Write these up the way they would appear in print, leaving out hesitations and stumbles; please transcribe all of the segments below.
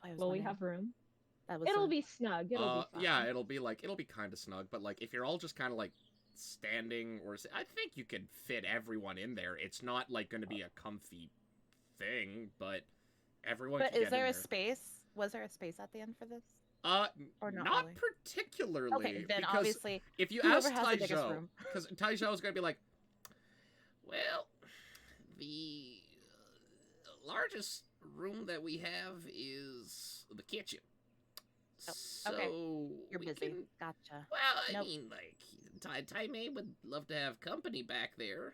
I was Will we wondering. have room? That was It'll be snug. It'll be Yeah, fine. it'll be kind of snug, but like if you're all just kind of like standing I think you could fit everyone in there. It's not like going to be a comfy thing, but everyone But could is get in there a there. space? Was there a space at the end for this? Or not Not really? Okay, particularly, then because obviously, if you whoever ask has the biggest Taizhou, room. because Taizhou is going to be like, well, the largest room that we have is the kitchen. Oh, okay. So You're we busy. can. Gotcha. Well, I Nope. mean, like, Tai Mei would love to have company back there.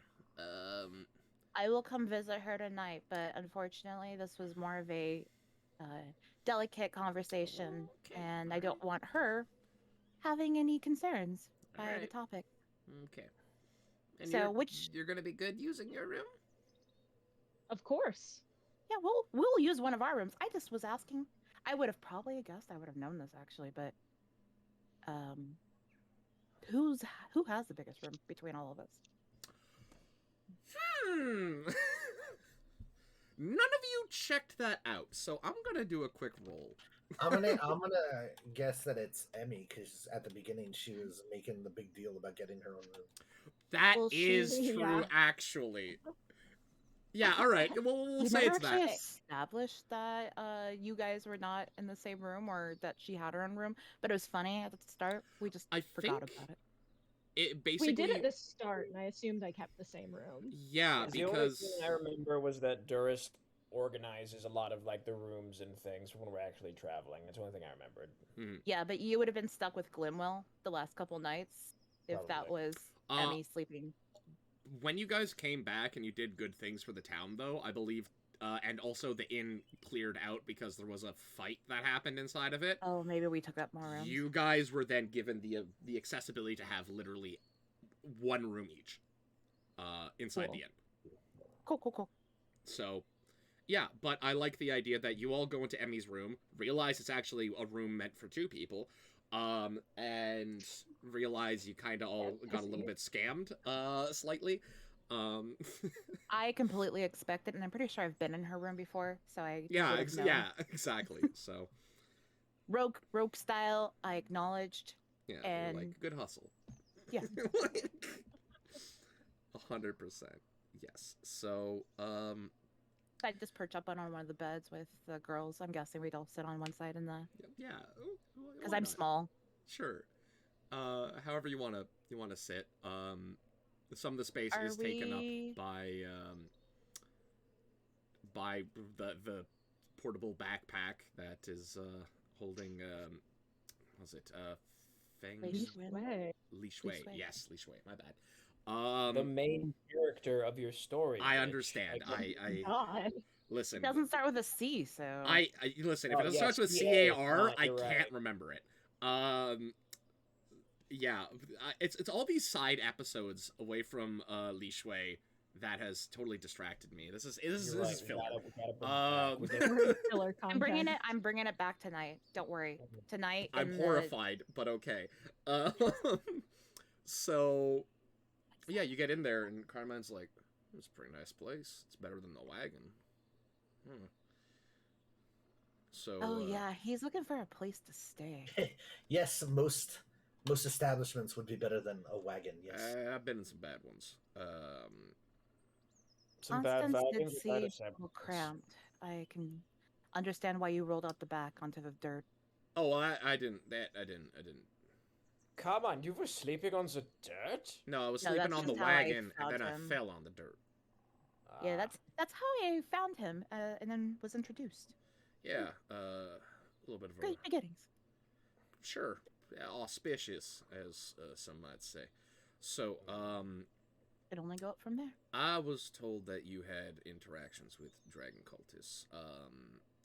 I will come visit her tonight, but unfortunately, this was more of a uh, delicate conversation, Okay, and I alright. don't want her having any concerns by the Alright, topic. okay. And So, which, you're gonna be good using your room? Of course. yeah, we'll use one of our rooms. I just was asking. I would have probably guessed. I would have known this actually, but um, who's who has the biggest room between all of us? Hmm. None of you checked that out, so I'm gonna do a quick roll. I'm gonna guess that it's Emmy because at the beginning she was making the big deal about getting her own room. That Well, is she- true, Yeah. actually. Yeah, all right. We'll We say never it's actually that. established that you guys were not in the same room or that she had her own room, but it was funny at the start. We just I forgot think about it. it We did basically. at the start, and I assumed I kept the same room. Yeah, The only thing because I remember was that Durst organizes a lot of like the rooms and things when we're actually traveling. That's the only thing I remembered. Yeah, but you would have been stuck with Glimwell the last couple nights if that Probably. was Uh, Emmy sleeping. when you guys came back and you did good things for the town, though, I believe, and also the inn cleared out because there was a fight that happened inside of it. Oh, maybe we took up more rooms. You guys were then given the accessibility to have literally one room each, inside Cool. the inn. Cool. So, yeah, but I like the idea that you all go into Emmy's room, realize it's actually a room meant for two people, and realize you kind of all got a little bit scammed, slightly. Um, I completely expected, and I'm pretty sure I've been in her room before, so I yeah, would have known. yeah, exactly. So, Rogue style. I acknowledged. yeah, And- you're like, good hustle. Yeah. 100%. Yes. So, I just perch up on one of the beds with the girls. I'm guessing we'd all sit on one side in the yeah, because why I'm not? small. Sure. However you wanna sit. Some of the space Are is taken we- up by the portable backpack that is holding was it Feng Lady Shui. Way. Li Shui. Shui. Yes, Li Shui. My bad. The main character of your story. I Mitch. understand. Like, I God. It listen. doesn't start with a C, so I listen. If Oh, it yes, starts with CA, CAR, I you're can't right. remember it. Yeah, it's all these side episodes away from Li Shui that has totally distracted me. This is You're right, filler. we gotta bring it back with it. We're filler I'm bringing it. content. I'm bringing it back tonight. Don't worry. Tonight. I'm in the- horrified, but okay. So yeah, you get in there and Carmine's like, "It's a pretty nice place. It's better than the wagon." Hmm. So Oh yeah, he's looking for a place to stay. Yes, most establishments would be better than a wagon. Yes. I've been in some bad ones. Some bad Constance did vibes, bad seem acceptance. cramped. I can understand why you rolled out the back onto the dirt. Oh, I didn't. I didn't. Come on, you were sleeping on the dirt? No, I was No, sleeping that's on the just how I wagon, and found then him. I fell on the dirt. Yeah, Ah. that's how I found him, and then was introduced. Yeah, a little bit of a Great beginnings. sure, auspicious, as some might say. So, It only go up from there. I was told that you had interactions with dragon cultists,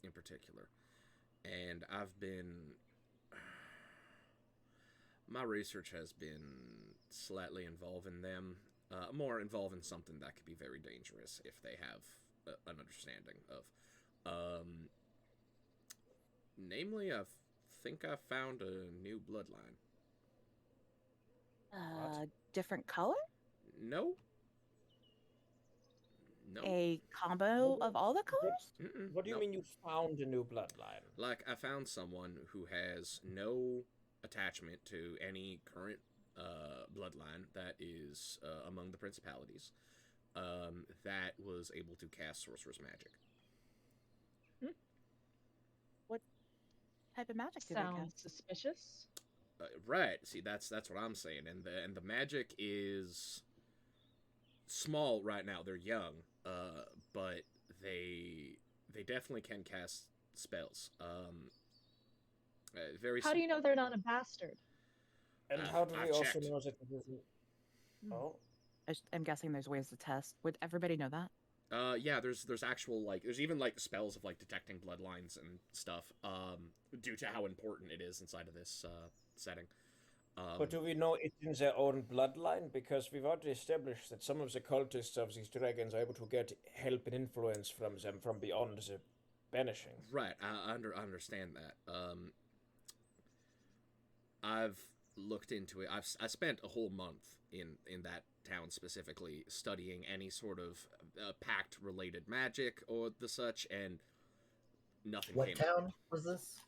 in particular, and I've been. My research has been slightly involving them, more involving something that could be very dangerous if they have an understanding of. Namely, think I found a new bloodline. Different color? No. No. a combo of all the colors? Mm-mm, What do you nope. mean you found a new bloodline? Like, I found someone who has no attachment to any current bloodline that is among the principalities that was able to cast sorcerer's magic. What type of magic do they Sounds cast? suspicious. Right. See, that's what I'm saying, and the magic is small right now. They're young, but they definitely can cast spells. Very. How do you know they're not a bastard? And I've- how do we I've also checked. know that it isn't? Hmm. Oh, I'm guessing there's ways to test. Would everybody know that? Yeah, there's actual like there's even like spells of like detecting bloodlines and stuff. Due to how important it is inside of this setting. but do we know it's in their own bloodline? Because we've already established that some of the cultists of these dragons are able to get help and influence from them from beyond the banishing. Right, I understand that. I've looked into it. I spent a whole month in that town specifically studying any sort of pact related magic or the such, and nothing What came. town was this?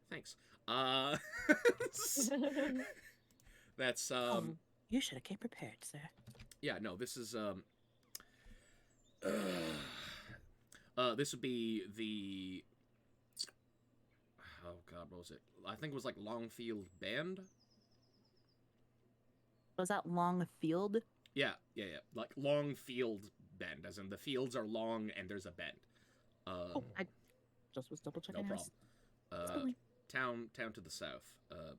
Thanks. That's You should have came prepared, sir. yeah, no, this is this would be the oh god, what was it? I think it was like Longfield Bend. Was that Longfield? Yeah. Like Longfield Bend, as in the fields are long and there's a bend. Oh, I just was double No checking. problem. Town to the south.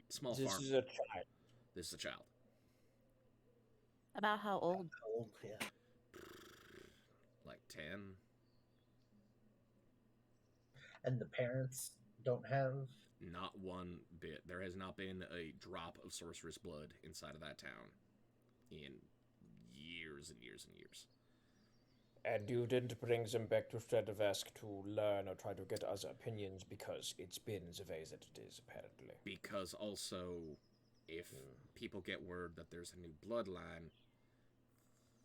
Small This farm. is a child. This is a child. About how old? Old, yeah. Like 10. And the parents don't have. Not one bit. There has not been a drop of sorceress blood inside of that town in years and years and years. And you didn't bring them back to Stratovask to learn or try to get other opinions because it's been the way that it is, apparently. Because also, if people get word that there's a new bloodline,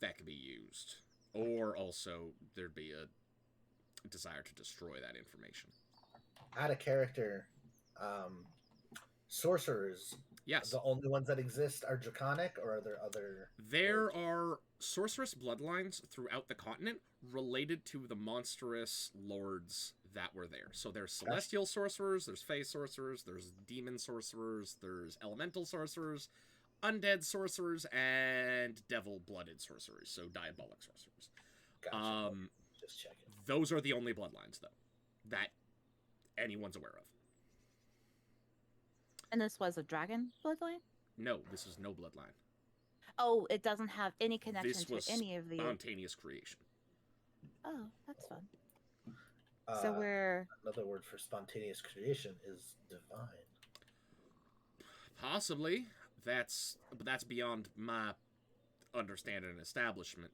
that could be used. Or also, there'd be a desire to destroy that information. Out of character, sorcerers. Yes. The only ones that exist are draconic, or are there other? There are sorceress bloodlines throughout the continent related to the monstrous lords that were there. So there's celestial sorcerers, there's fey sorcerers, there's demon sorcerers, there's elemental sorcerers, undead sorcerers, and devil-blooded sorcerers, so diabolic sorcerers. Gotcha. Just checking. Those are the only bloodlines, though, that anyone's aware of. And this was a dragon bloodline? No, this is no bloodline. Oh, it doesn't have any connection This to was any of the. spontaneous creation. Oh, that's fun. So Uh, we're Another word for spontaneous creation is divine. Possibly. But that's beyond my understanding and establishment.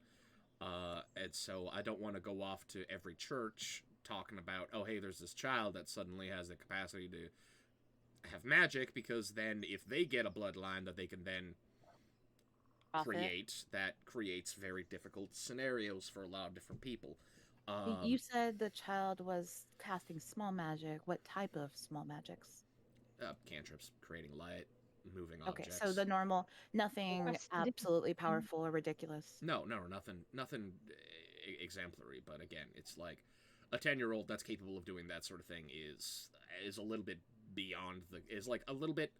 And so I don't want to go off to every church talking about, oh, hey, there's this child that suddenly has the capacity to have magic, because then if they get a bloodline that they can then profit. create, that creates very difficult scenarios for a lot of different people. You said the child was casting small magic. What type of small magics? Cantrips, creating light, moving Okay, objects. so the normal, nothing Yes, absolutely powerful or ridiculous. No, nothing exemplary. But again, it's like a 10-year-old that's capable of doing that sort of thing is a little bit beyond is like a little bit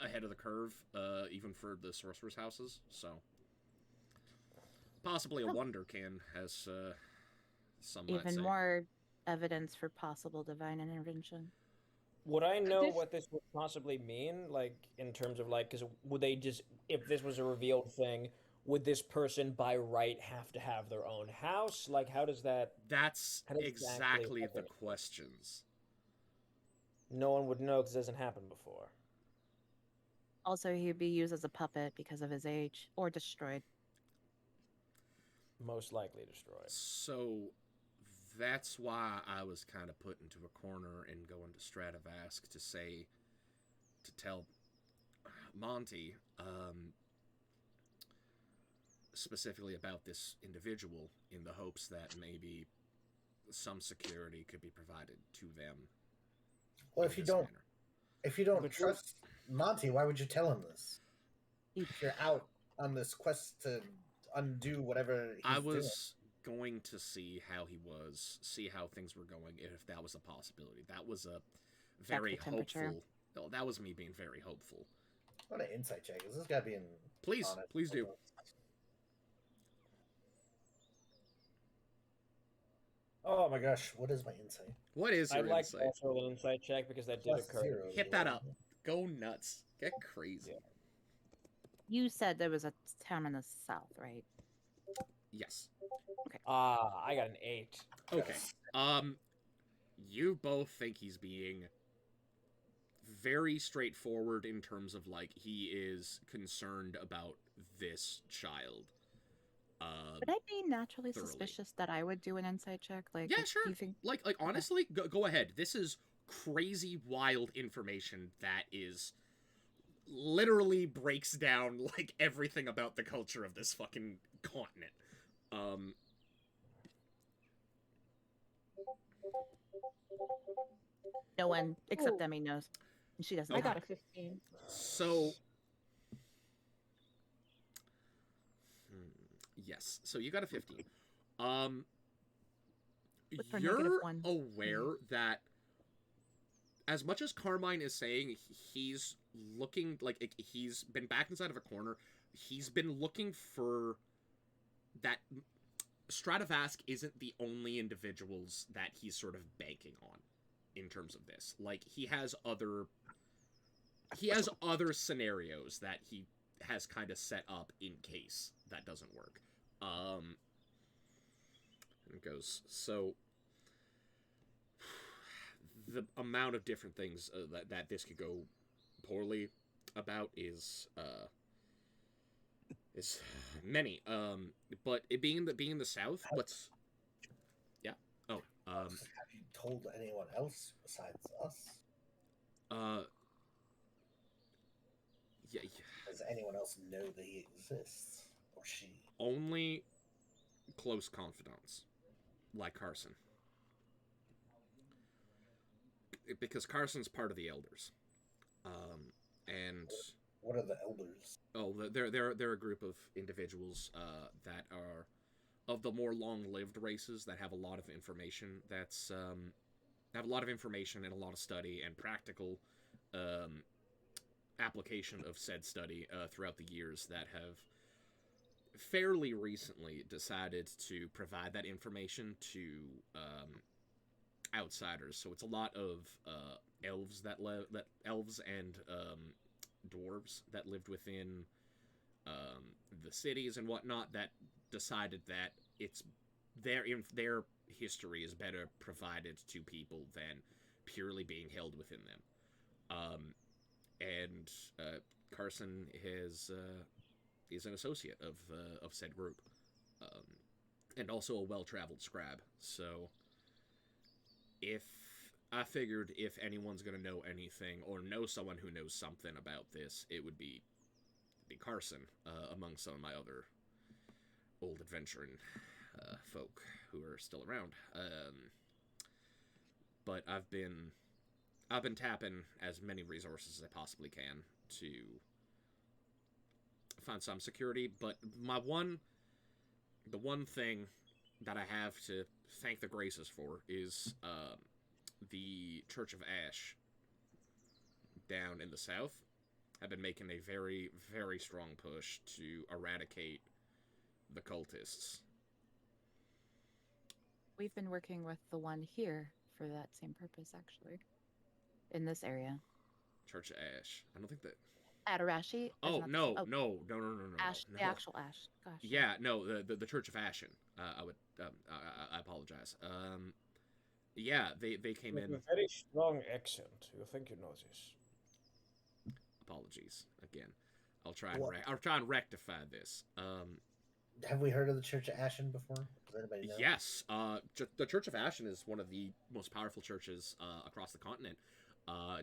ahead of the curve, even for the sorcerer's houses. So possibly a wonderkin, as some might Even say. more evidence for possible divine intervention. Would I know this- what this would possibly mean, like, in terms of, like, because would they just, if this was a revealed thing, would this person by right have to have their own house? Like, how does that, That's How does exactly exactly the happen? questions. no one would know because it hasn't happened before? Also, he'd be used as a puppet because of his age, or destroyed. Most likely destroyed. So that's why I was kind of put into a corner and going to Stratovask to tell Monty, specifically about this individual in the hopes that maybe some security could be provided to them. Well, in if you this don't, manner. if you don't But trust Monty, why would you tell him this? You- If you're out on this quest to undo whatever he's I doing. was going to see how he was, see how things were going, if that was a possibility. That was a very the temperature. hopeful. Oh, that was me being very hopeful. What an insight check. Is this guy being Please, honest? please do. Oh my gosh, what is my insight? What is I'd your like insight? to also roll an insight check because that did Plus occur. 0. Hit that up. Go nuts. Get crazy. Yeah. You said there was a town in the south, right? Yes. I got an 8. Okay. You both think he's being very straightforward in terms of like he is concerned about this child. Would I be naturally thoroughly. suspicious that I would do an insight check? Like, Yeah, if sure. You think Like honestly, go ahead. This is crazy, wild information that is literally breaks down like everything about the culture of this fucking continent. no one except Ooh. Demi knows? And she doesn't. I Okay. got know. a 15. So, yes. So you got a 15. With her negative You're one. aware that as much as Carmine is saying he's looking like he's been back inside of a corner, he's been looking for that. Stratovask isn't the only individuals that he's sort of banking on in terms of this. Like he has other scenarios that he has kind of set up in case that doesn't work. And it goes, so the amount of different things that this could go poorly about is many. But it being in the South, what's Have you told anyone else besides us? Yeah, Does anyone else know that he exists? Or she? only close confidants, like Carson. Because Carson's part of the Elders. And What are the elders? they're a group of individuals that are of the more long-lived races that have a lot of information have a lot of information and a lot of study and practical application of said study throughout the years that have fairly recently decided to provide that information to outsiders. So it's a lot of elves elves and dwarves that lived within the cities and whatnot that decided that it's their history is better provided to people than purely being held within them. And Carson is an associate of said group, and also a well-traveled scribe. So I figured if anyone's gonna know anything or know someone who knows something about this, it would be Carson, among some of my other old adventuring folk who are still around. But I've been tapping as many resources as I possibly can to find some security. But the one thing that I have to thank the Graces for is the Church of Ash down in the south have been making a very, very strong push to eradicate the cultists. We've been working with the one here for that same purpose, actually, in this area. Church of Ash. I don't think that. Adarashi. Oh is no, not- no. Ash, no. the actual Ash. Gosh. Yeah, no, the Church of Ashen. I would. I apologize. Yeah, they came With in. a very strong accent. You think you know this? Apologies again. I'll try and What? I'll try and rectify this. Have we heard of the Church of Ashen before? Does anybody know? Yes, the Church of Ashen is one of the most powerful churches across the continent,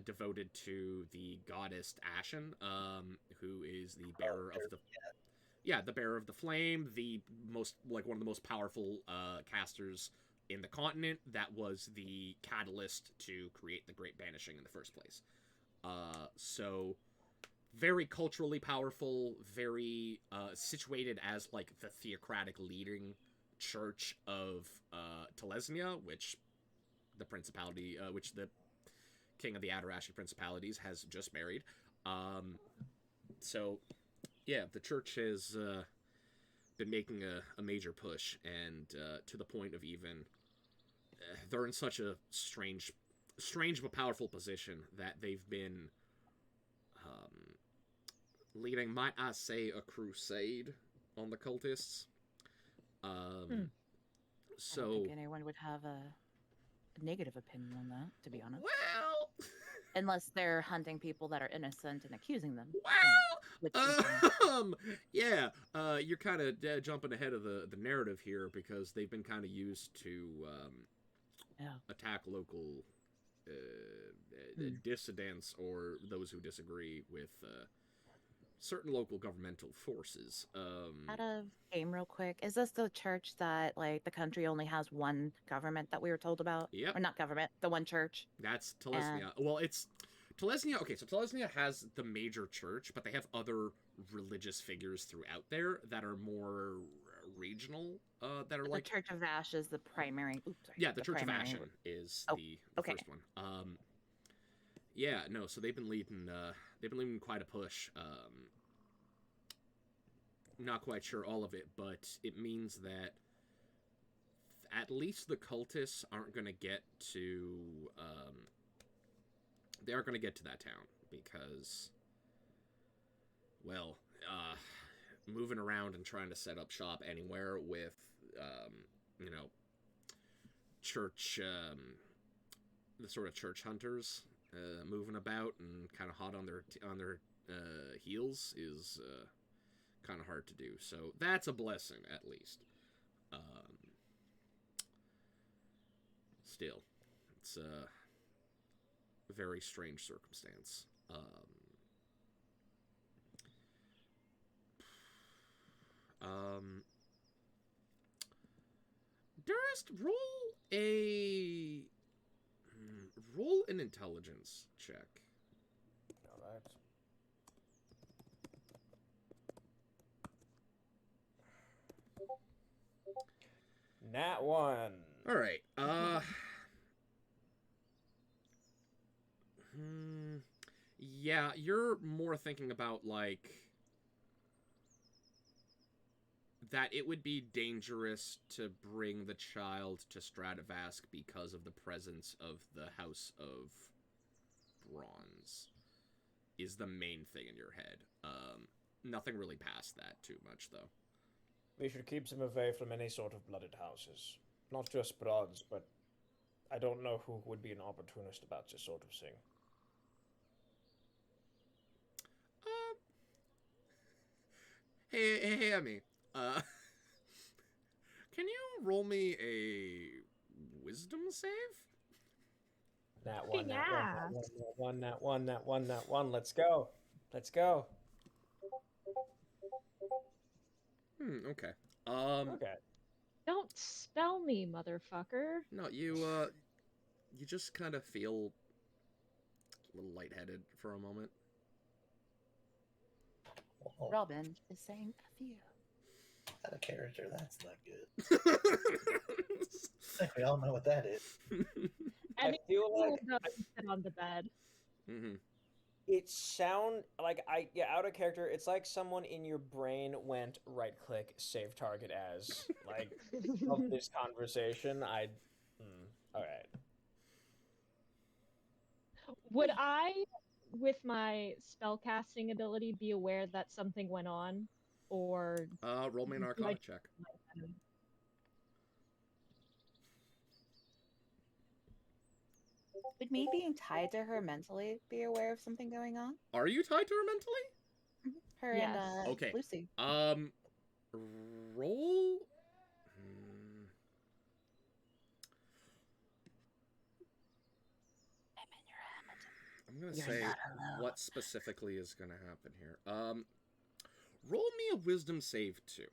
devoted to the goddess Ashen, who is the bearer of the yeah, the Bearer of the Flame, the most like one of the most powerful casters in the continent. That was the catalyst to create the Great Banishing in the first place. So very culturally powerful, very situated as like the theocratic leading church of Telesnia, which the principality, which the king of the Adarashi principalities has just married. So yeah, the church has been making a major push, and to the point of even they're in such a strange but powerful position that they've been leading, might I say, a crusade on the cultists. I don't So think anyone would have a negative opinion on that, to be honest. well, Unless they're hunting people that are innocent and accusing them. Which yeah, you're kind of jumping ahead of the narrative here, because they've been kind of used to attack local dissidents or those who disagree with certain local governmental forces. out of game real quick, is this the church that like the country only has one government that we were told about? Yep. Or not government, the one church. That's Telesnia. Well, it's Telesnia. Okay, so Telesnia has the major church, but they have other religious figures throughout there that are more regional. That are The like Church of Ash is the primary. Oops, sorry. yeah, the Church of primary- Ashen is Oh, the okay. first one. Yeah, no, so they've been leading quite a push. Not quite sure all of it, but it means that at least the cultists aren't going to get to they aren't going to get to that town, because well, moving around and trying to set up shop anywhere with you know, church the sort of church hunters moving about and kind of hot on their heels is kind of hard to do. So that's a blessing, at least. Still, it's a very strange circumstance. Durst, roll an intelligence check. All right. Nat 1. All right. Yeah, you're more thinking about like that it would be dangerous to bring the child to Stratovask because of the presence of the House of Bronze is the main thing in your head. Nothing really past that too much, though. We should keep them away from any sort of blooded houses. Not just Bronze, but I don't know who would be an opportunist about this sort of thing. Hey, Emmy. Can you roll me a wisdom save? Nat 1, Yeah. Nat 1, Nat 1, Nat 1, Nat 1. Let's go. Let's go. Okay. Okay. Don't spell me, motherfucker. No, you just kind of feel a little lightheaded for a moment. Oh, Robin is saying F you. out of character, that's not good. I think we all know what that is. I And feel like sit on the bed. Mm-hmm. it out of character. It's like someone in your brain went right click, save target as like of this conversation. All right. Would I, with my spellcasting ability, be aware that something went on? Or Roll me an Arcana check. Would me being tied to her mentally be aware of something going on? Are you tied to her mentally? Her Yes. and Okay. Lucy. Roll. I'm gonna You're say not alone. what specifically is gonna happen here. Roll me a wisdom save too.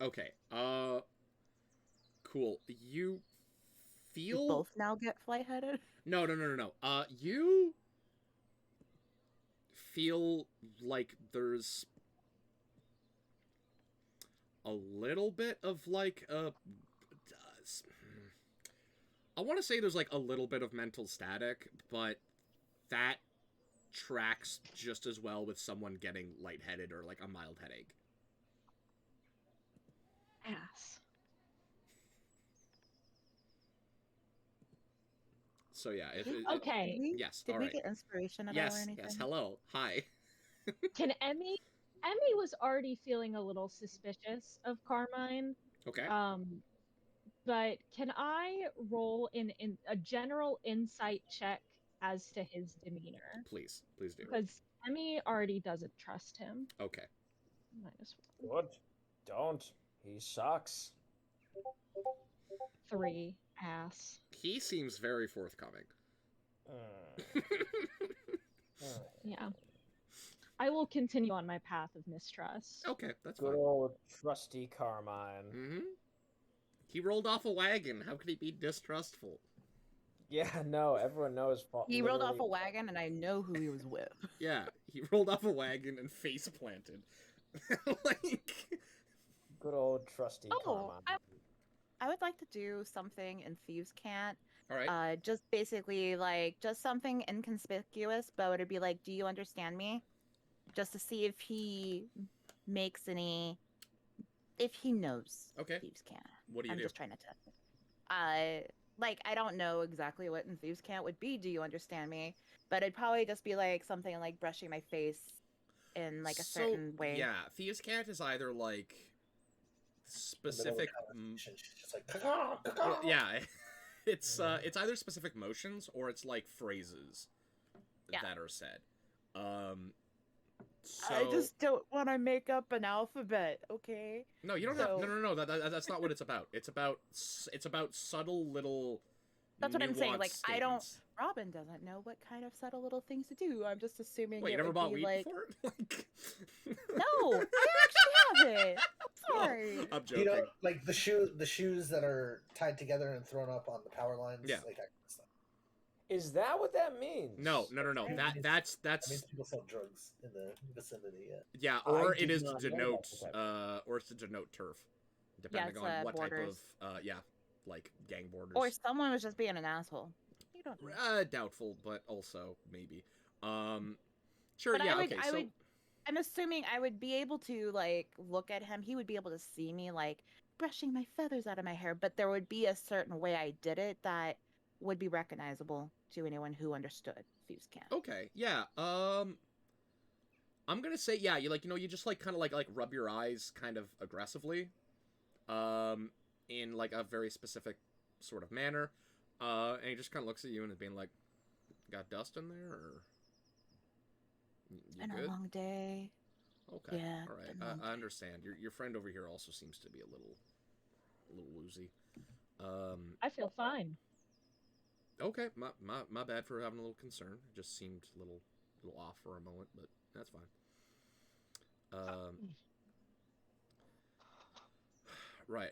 Okay. Cool. You You feel both now get flight-headed. No. You feel like there's a little bit of like I want to say there's like a little bit of mental static, but that tracks just as well with someone getting lightheaded or like a mild headache. Ass. So yeah, Okay. yes, Did all we right. get inspiration at all or Yes, anything? yes. Hello, hi. Can Emmy was already feeling a little suspicious of Carmine. Okay. But can I roll in a general insight check as to his demeanor? Please do. Because Emmy already doesn't trust him. Okay. -1. Good. Don't. He sucks. 3. Ass. He seems very forthcoming. Mm. Yeah. I will continue on my path of mistrust. Okay, that's Good fine. old trusty Carmine. Mm-hmm. He rolled off a wagon. How could he be distrustful? Yeah, no, everyone knows. He rolled off a literally- wagon, and I know who he was with. Yeah, he rolled off a wagon and face planted. Like, Good old trusty Oh, Carmine. I would like to do something in Thieves' Cant. all right. Just basically like just something inconspicuous, but it'd be like, "Do you understand me?" Just to see if he makes any, if he knows Okay. Thieves' Cant. What do you I'm do? just trying to test it. Like I don't know exactly what in Thieves' Cant would be. Do you understand me? But it'd probably just be like something like brushing my face in like a certain way. Yeah, Thieves' Cant is either like specific. She's just like, Well, yeah, it's either specific motions or it's like phrases Yeah. that are said. So I just don't want to make up an alphabet. Okay. no, you don't have. so- No. That's not what it's about. It's about subtle little. That's what I'm saying, like, nuanced I don't- statements. Robin doesn't know what kind of subtle little things to do. I'm just assuming. Wait, you it never would bought be weed like, before? Like... No, I actually haven't. I'm sorry. I'm joking. you know, like the shoes that are tied together and thrown up on the power lines. Yeah. Like that kind of stuff. Is that what that means? No. That That's That means people sell drugs in the vicinity. Yeah. yeah, or I it did is not to know denote that was or it's to denote turf, depending it's, on what borders. type of like gang borders. Or someone was just being an asshole. You don't know. Doubtful, but also maybe. Sure, But yeah, I okay. would, So I'm assuming I would be able to like look at him. He would be able to see me like brushing my feathers out of my hair, but there would be a certain way I did it that would be recognizable to anyone who understood Thieves' Cant. okay, yeah. I'm gonna say yeah. You just like kind of like rub your eyes kind of aggressively, in like a very specific sort of manner, and he just kind of looks at you and is being like, "Got dust in there, or you Been good?" a long day. Okay, Yeah, all right. been a long I day. understand. Your friend over here also seems to be a little woozy. I feel fine. Okay, my bad for having a little concern. It just seemed a little off for a moment, but that's fine. Right.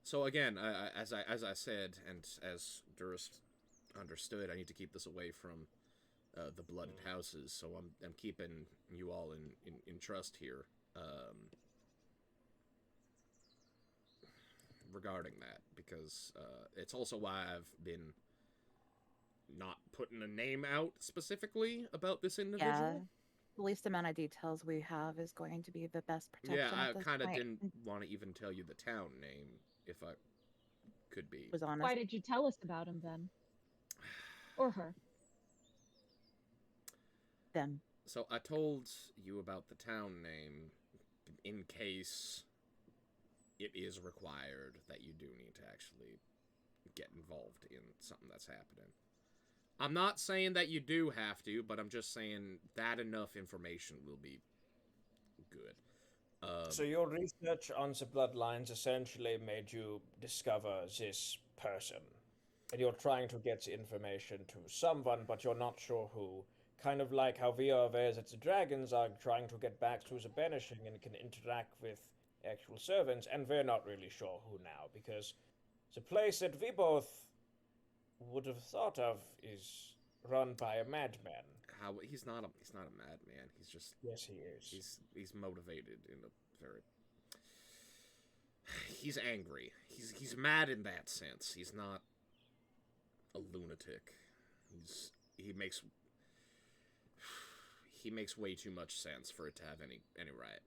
So again, as I said, and as Durst understood, I need to keep this away from the blooded houses. So I'm keeping you all in trust here. Regarding that, because it's also why I've been not putting a name out specifically about this individual. Yeah. The least amount of details we have is going to be the best protection. Yeah, I at this kind of point. didn't want to even tell you the town name if I could be. Was honest. Why did you tell us about him then? Or her? Them. So I told you about the town name in case it is required that you do need to actually get involved in something that's happening. I'm not saying that you do have to, but I'm just saying that enough information will be good. So your research on the bloodlines essentially made you discover this person. and you're trying to get information to someone, but you're not sure who. Kind of like how we are aware that the dragons are trying to get back to the banishing and can interact with actual servants, and we're not really sure who now, because the place that we both would have thought of is run by a madman. How he's not a madman. He's just Yes, he is. he's motivated in a very. He's angry. He's mad in that sense. He's not a lunatic. He makes way too much sense for it to have any right.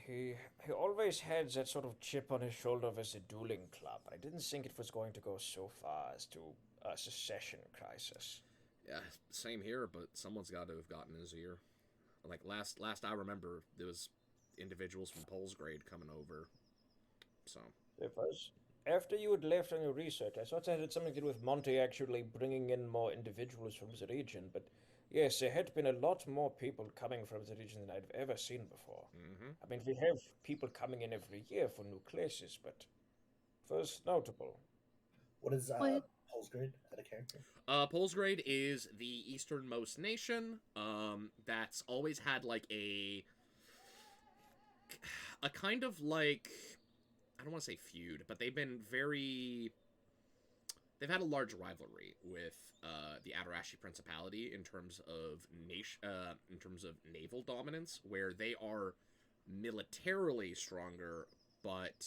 He always had that sort of chip on his shoulder with the dueling club. I didn't think it was going to go so far as to a secession crisis. Yeah, same here, but someone's got to have gotten in his ear. Like last I remember, there was individuals from Polsgrade coming over. So It was. After you had left on your research, I thought that had something to do with Monty actually bringing in more individuals from the region, but yes, there had been a lot more people coming from the region than I'd ever seen before. mm-hmm. I mean, we have people coming in every year for new places, but first notable. What is What? Polsgrade at a character? Polsgrade is the easternmost nation. That's always had like a kind of like, I don't want to say feud, but they've had a large rivalry with the Adarashi Principality in terms of naval dominance, where they are militarily stronger, but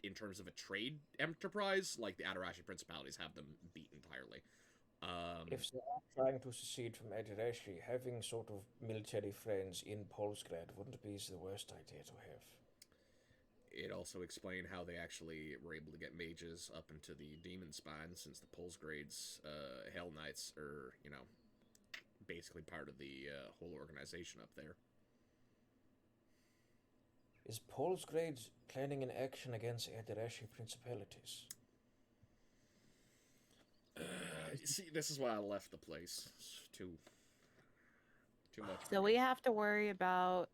in terms of a trade enterprise, like the Adarashi Principalities have them beat entirely. If they are trying to secede from Adarashi, having sort of military friends in Polsgrad wouldn't be the worst idea to have. It also explained how they actually were able to get mages up into the Demon Spine, since the Polsgrade's Hell Knights are, basically part of the whole organization up there. Is Polsgrade planning an action against Adarashi Principalities? See, this is why I left the place. It's too much. So we have to worry about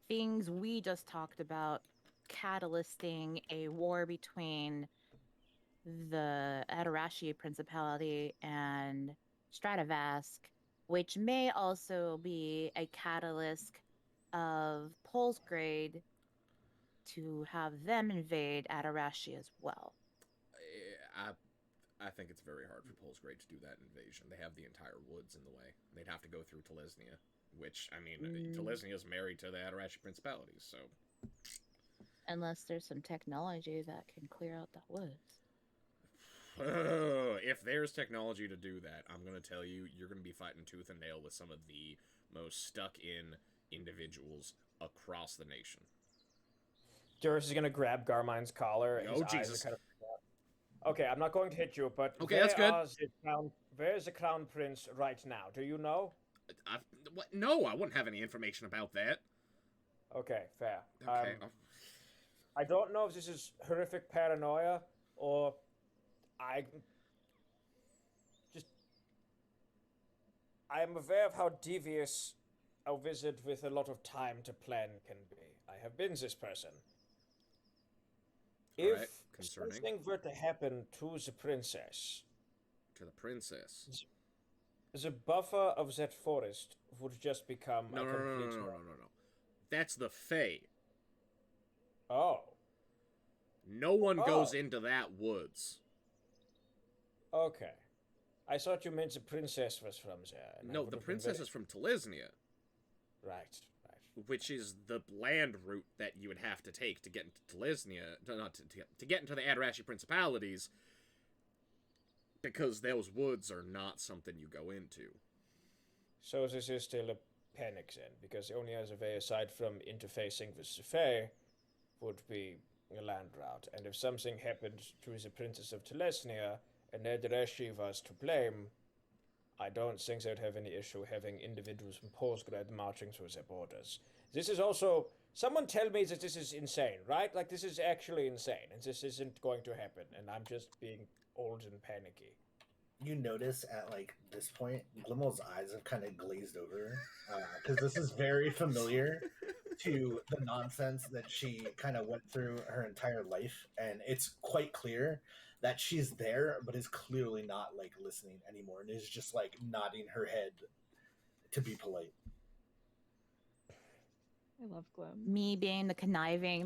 things we just talked about catalysting a war between the Adarashi Principality and Stratovask, which may also be a catalyst of Polsgrade to have them invade Adarashi as well. I think it's very hard for Polsgrade to do that invasion. They have the entire woods in the way. They'd have to go through Telesnia, which, I mean, Telesnia is married to the Adarashi Principalities, so... Unless there's some technology that can clear out the woods. Oh, if there's technology to do that, I'm going to tell you, you're going to be fighting tooth and nail with some of the most stuck-in individuals across the nation. Darius is going to grab Garmine's collar. And Oh, his eyes Jesus. are kind of... Okay, I'm not going to hit you, but Okay, that's good. Where's the Crown Prince right now? Do you know? No, I wouldn't have any information about that. Okay, fair. Okay. I don't know if this is horrific paranoia or I am aware of how devious a wizard with a lot of time to plan can be. I have been this person. Alright, If concerning. something were to happen to the princess, To the princess. the buffer of that forest would just become No. That's the Fae. Oh, No one goes Oh. into that woods. okay. I thought you meant the princess was from there. and I No, would the have been princess very- is from Telesnia, Right. which is the land route that you would have to take to get into Telesnia, to get into the Adarashi Principalities, because those woods are not something you go into. So this is still a panic then, because the only other way aside from interfacing with the Fae would be a land route. And if something happened to the Princess of Telesnia and Adarashi was to blame, I don't think they'd have any issue having individuals from Polsgrad marching through their borders. This is also... Someone tell me that this is insane, right? Like, this is actually insane, and this isn't going to happen, and I'm just being old and panicky. You notice at like this point, Glimmel's eyes have kind of glazed over because this is very familiar. to the nonsense that she kind of went through her entire life, and it's quite clear that she's there, but is clearly not like listening anymore, and is just like nodding her head to be polite. I love Glim. Me being the conniving